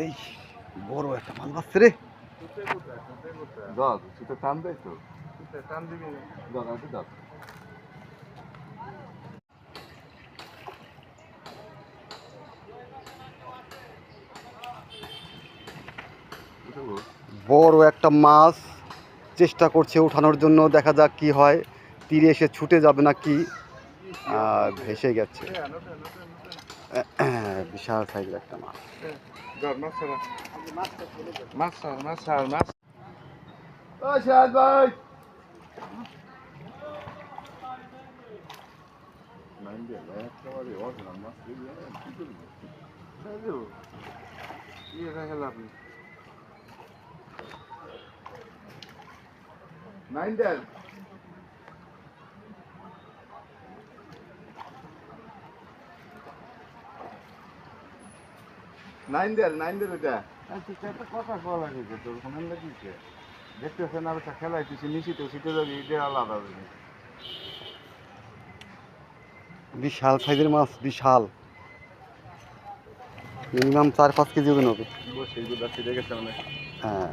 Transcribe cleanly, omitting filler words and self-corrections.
এই বড় একটা মাছ বাচ্ছে রে। টান দেয় তো টান দিবি বড় একটা মাছ চেষ্টা করছে ওঠানোর জন্য, দেখা যাক কি হয়। তীরে এসে ছুটে যাবে না কি, ভেসে গেছে। বিশাল সাইজের একটা মাছ। ভাই নাইন্ডেল ওটা কথা কওয়া লাগে তোর ফোনের লাগিয়েছে দেখতেছে না ওটা খেলাইতেছি নিশ্চিত শীতে যাবি এটা আলাদা জিনিস। বিশাল সাইজের মাছ, বিশাল, মিনিমাম 4-5 কেজি ওজন হবে। বসে দেখেছে মানে হ্যাঁ।